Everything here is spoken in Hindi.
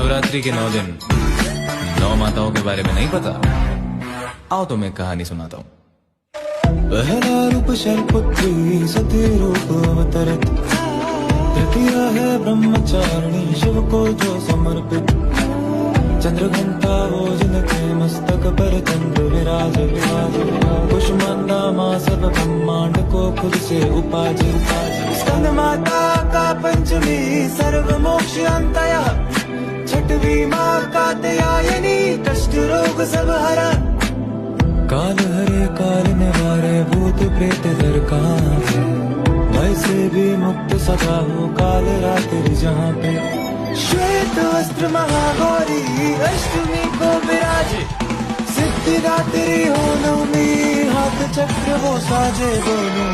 शिवरात्रि के 9 दिन 9 माताओं के बारे में नहीं पता? आओ तो मैं कहानी सुनाता हूँ। पहला रूप शैलपुत्री सती रूप अवतरित, तृतीय है ब्रह्मचारिणी शिव को जो समर्पित, चंद्रघंटा वो जिनके मस्तक पर चंद्र विराज विराज, कुष्मांडा माँ सब ब्रह्मांड को खुद से उपाजी, स्कंद माता का पंचमी सर्व मोक्ष अंतया, छठवीं माँ कात्यायनी कष्ट रोग सब हरा, काल हरे काल निवारे भूत प्रेत दर कहाँ पे, भय से भी मुक्त सदा हो काल रात्रि जहाँ पे, श्वेत वस्त्र महागौरी अष्टमी को विराजे, सिद्धिदात्री हो नवमी हाथ चक्र वो साजे बोलो।